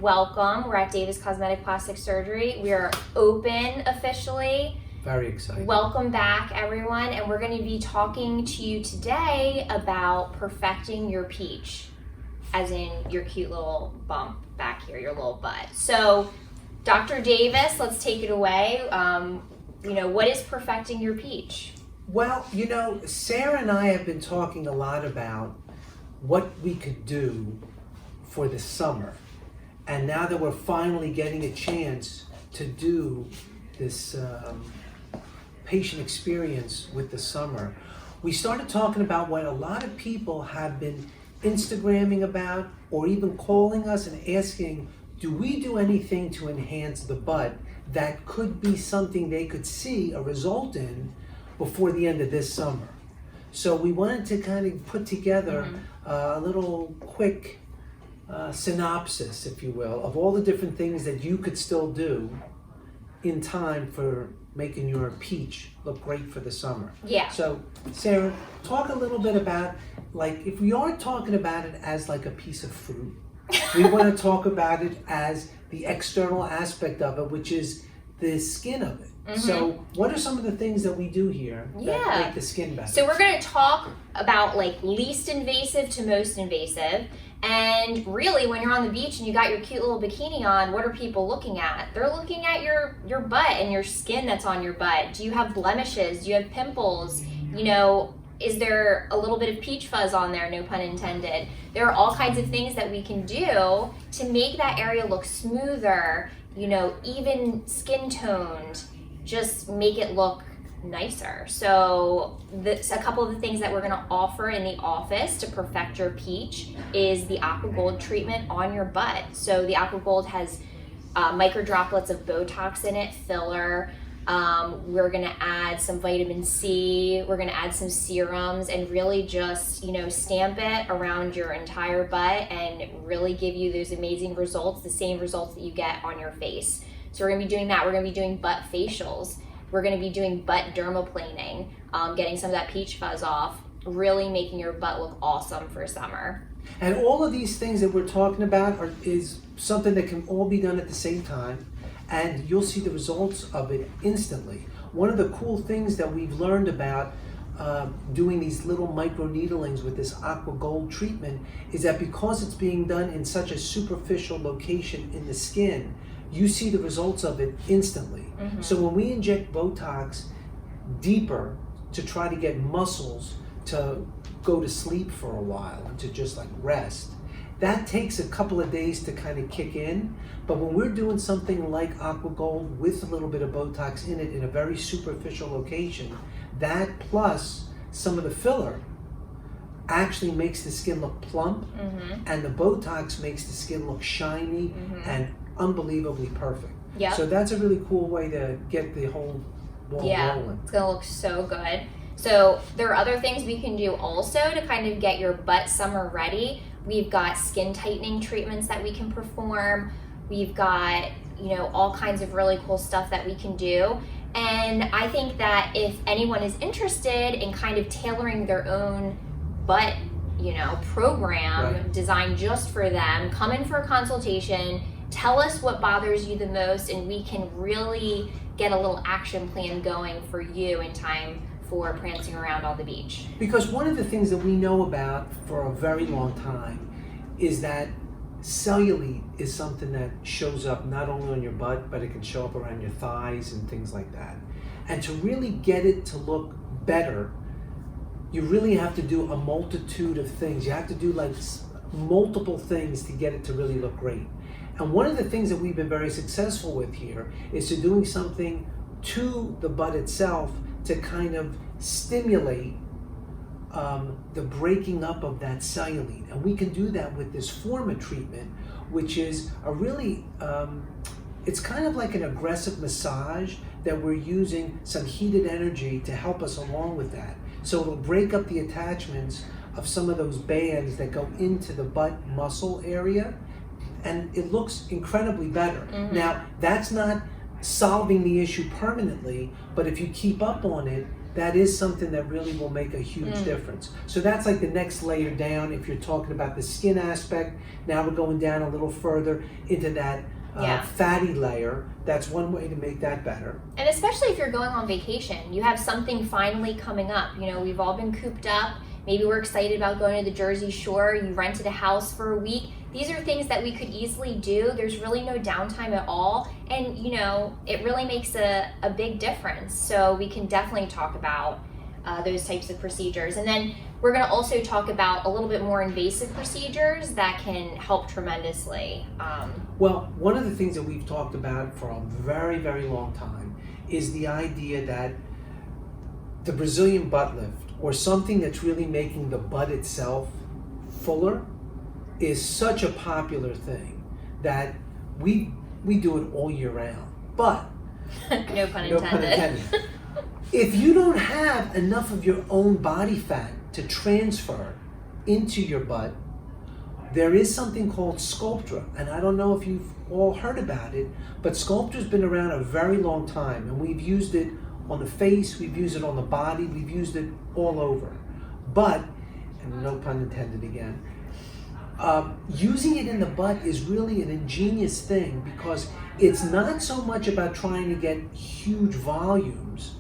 welcome. We're at Davis Cosmetic Plastic Surgery. We are open officially. Very excited. Welcome back, everyone, and we're going to be talking to you today about perfecting your peach, as in your cute little bump back here, your little butt. So, Dr. Davis, let's take it away. What is perfecting your peach? Well, Sarah and I have been talking a lot about what we could do for the summer. And now that we're finally getting a chance to do this patient experience with the summer, we started talking about what a lot of people have been Instagramming about, or even calling us and asking, do we do anything to enhance the butt that could be something they could see a result in before the end of this summer? So we wanted to kind of put together a little quick synopsis, if you will, of all the different things that you could still do in time for making your peach look great for the summer. Yeah. So Sarah, talk a little bit about, like, if we are talking about it as like a piece of fruit, we want to talk about it as the external aspect of it, which is the skin of it. So what are some of the things that we do here that make the skin better? So we're going to talk about like least invasive to most invasive. And really, when you're on the beach and you got your cute little bikini on, what are people looking at? They're looking at your butt and your skin that's on your butt. Do you have blemishes? Do you have pimples? Is there a little bit of peach fuzz on there? No pun intended. There are all kinds of things that we can do to make that area look smoother, even skin toned, just make it look nicer. So a couple of the things that we're going to offer in the office to perfect your peach is the Aqua Gold treatment on your butt. So the Aqua Gold has micro droplets of Botox in it, filler. We're going to add some vitamin C. We're going to add some serums and really just, stamp it around your entire butt and really give you those amazing results, the same results that you get on your face. So we're going to be doing that. We're going to be doing butt facials. We're going to be doing butt dermaplaning, getting some of that peach fuzz off, really making your butt look awesome for summer. And all of these things that we're talking about is something that can all be done at the same time, and you'll see the results of it instantly. One of the cool things that we've learned about doing these little micro needlings with this Aqua Gold treatment is that because it's being done in such a superficial location in the skin, you see the results of it instantly. So when we inject Botox deeper to try to get muscles to go to sleep for a while and to just like rest, that takes a couple of days to kind of kick in. But when we're doing something like Aqua Gold with a little bit of Botox in it in a very superficial location, that plus some of the filler actually makes the skin look plump, and the Botox makes the skin look shiny and unbelievably perfect. Yep. So that's a really cool way to get the whole ball rolling. It's gonna look so good. So there are other things we can do also to kind of get your butt summer ready. We've got skin tightening treatments that we can perform. We've got, all kinds of really cool stuff that we can do. And I think that if anyone is interested in kind of tailoring their own butt, program designed just for them, come in for a consultation. Tell us what bothers you the most, and we can really get a little action plan going for you in time for prancing around on the beach. Because one of the things that we know about for a very long time is that cellulite is something that shows up not only on your butt, but it can show up around your thighs and things like that. And to really get it to look better, you really have to do a multitude of things. You have to do like multiple things to get it to really look great. And one of the things that we've been very successful with here is to doing something to the butt itself to kind of stimulate the breaking up of that cellulite. And we can do that with this Forma treatment, which is a really, it's kind of like an aggressive massage that we're using some heated energy to help us along with that. So it'll break up the attachments of some of those bands that go into the butt muscle area, and it looks incredibly better. Now, that's not solving the issue permanently, but if you keep up on it, that is something that really will make a huge difference. So that's like the next layer down. If you're talking about the skin aspect, now we're going down a little further into that fatty layer. That's one way to make that better. And especially if you're going on vacation, you have something finally coming up. You know, we've all been cooped up. Maybe we're excited about going to the Jersey Shore. You rented a house for a week. These are things that we could easily do. There's really no downtime at all. And, you know, it really makes a big difference. So we can definitely talk about those types of procedures. And then we're going to also talk about a little bit more invasive procedures that can help tremendously. Well, one of the things that we've talked about for a very, very long time is the idea that the Brazilian butt lift, or something that's really making the butt itself fuller, is such a popular thing that we do it all year round. But no pun intended. If you don't have enough of your own body fat to transfer into your butt, there is something called Sculptra, and I don't know if you've all heard about it, but Sculptra's been around a very long time, and we've used it on the face, we've used it on the body, we've used it all over. But, and no pun intended again, using it in the butt is really an ingenious thing, because it's not so much about trying to get huge volumes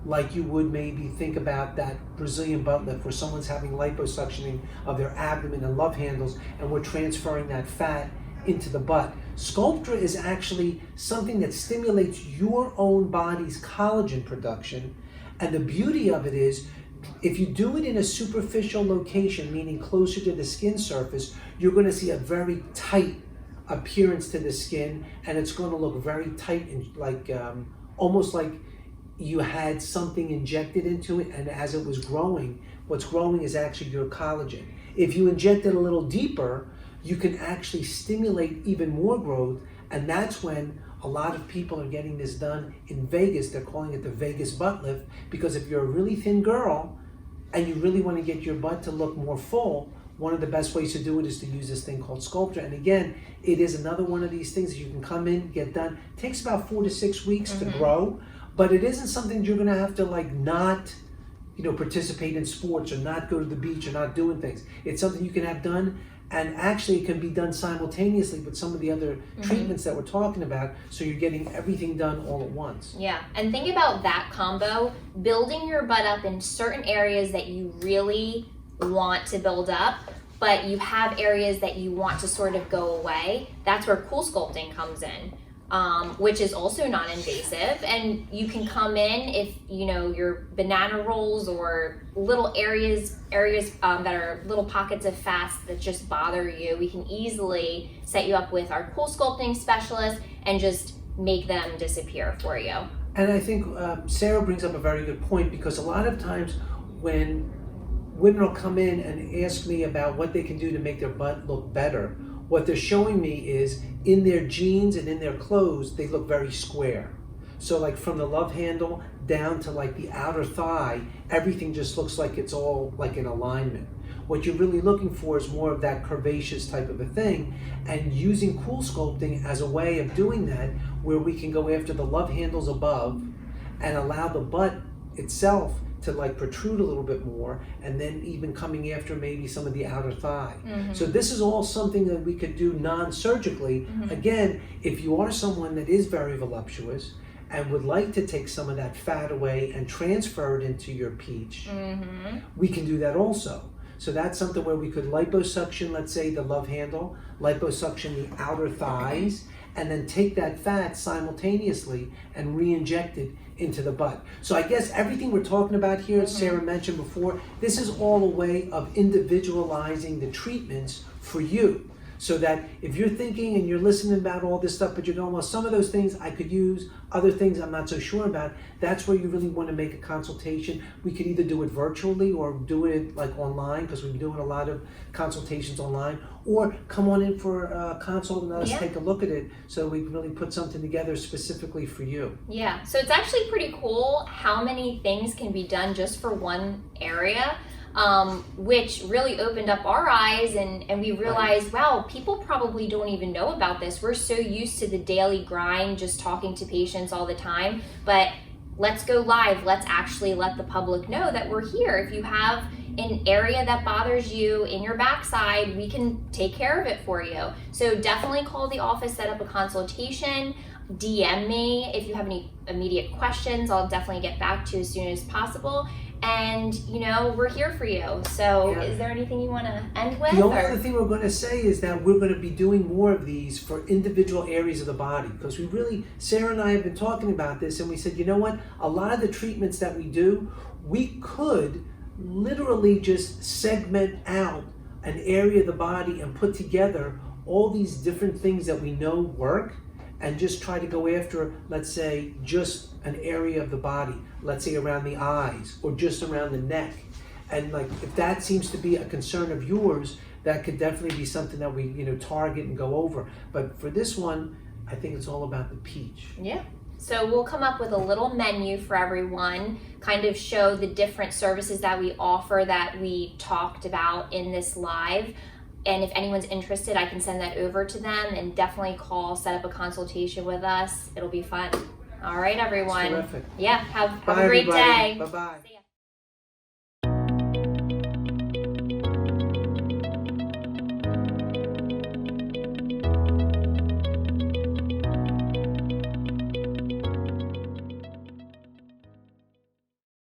like you would maybe think about that Brazilian butt lift where someone's having liposuctioning of their abdomen and love handles and we're transferring that fat into the butt. Sculptra is actually something that stimulates your own body's collagen production, and the beauty of it is, if you do it in a superficial location, meaning closer to the skin surface, you're going to see a very tight appearance to the skin, and it's going to look very tight and like almost like you had something injected into it, and as it was growing, what's growing is actually your collagen. If you inject it a little deeper, you can actually stimulate even more growth, and that's when a lot of people are getting this done in Vegas. They're calling it the Vegas butt lift, because if you're a really thin girl and you really want to get your butt to look more full, one of the best ways to do it is to use this thing called Sculptra. And again, it is another one of these things that you can come in, get done. It takes about 4 to 6 weeks to grow, but it isn't something you're going to have to like not, you know, participate in sports or not go to the beach or not doing things. It's something you can have done, and actually it can be done simultaneously with some of the other treatments that we're talking about, so you're getting everything done all at once. Yeah, and think about that combo, building your butt up in certain areas that you really want to build up, but you have areas that you want to sort of go away. That's where Coolsculpting comes in, which is also non-invasive, and you can come in if you know your banana rolls or little areas that are little pockets of fat that just bother you. We can easily set you up with our Coolsculpting specialist and just make them disappear for you. And I think Sarah brings up a very good point, because a lot of times when women will come in and ask me about what they can do to make their butt look better, what they're showing me is in their jeans and in their clothes, they look very square. So like from the love handle down to like the outer thigh, everything just looks like it's all like in alignment. What you're really looking for is more of that curvaceous type of a thing, and using Coolsculpting as a way of doing that, where we can go after the love handles above and allow the butt itself to like protrude a little bit more, and then even coming after maybe some of the outer thigh. So this is all something that we could do non-surgically. Again, if you are someone that is very voluptuous and would like to take some of that fat away and transfer it into your peach, we can do that also. So that's something where we could liposuction, let's say the love handle, liposuction the outer thighs, and then take that fat simultaneously and re-inject it into the butt. So I guess everything we're talking about here, as Sarah mentioned before, this is all a way of individualizing the treatments for you. So that if you're thinking and you're listening about all this stuff, but you're going, well, some of those things I could use, other things I'm not so sure about, that's where you really want to make a consultation. We could either do it virtually or do it like online, because we're doing a lot of consultations online, or come on in for a consult and let us take a look at it, so we can really put something together specifically for you. Yeah, so it's actually pretty cool how many things can be done just for one area. Which really opened up our eyes, and we realized, wow, people probably don't even know about this. We're so used to the daily grind, just talking to patients all the time, but let's go live. Let's actually let the public know that we're here. If you have an area that bothers you in your backside, we can take care of it for you. So definitely call the office, set up a consultation, DM me if you have any immediate questions. I'll definitely get back to you as soon as possible. And you know, we're here for you. So Yeah. is there anything you want to end with? The only or- other thing we're going to say is that we're going to be doing more of these for individual areas of the body, because we really, Sarah and I have been talking about this, and we said, you know what, a lot of the treatments that we do, we could literally just segment out an area of the body and put together all these different things that we know work, and just try to go after, let's say, just an area of the body, let's say around the eyes or just around the neck. And like, if that seems to be a concern of yours, that could definitely be something that we, you know, target and go over. But for this one, I think it's all about the peach. Yeah. So we'll come up with a little menu for everyone, kind of show the different services that we offer that we talked about in this live. And if anyone's interested, I can send that over to them, and definitely call, set up a consultation with us. It'll be fun. All right, everyone. Terrific. Yeah, have Bye, a great everybody. day. Bye-bye. See ya.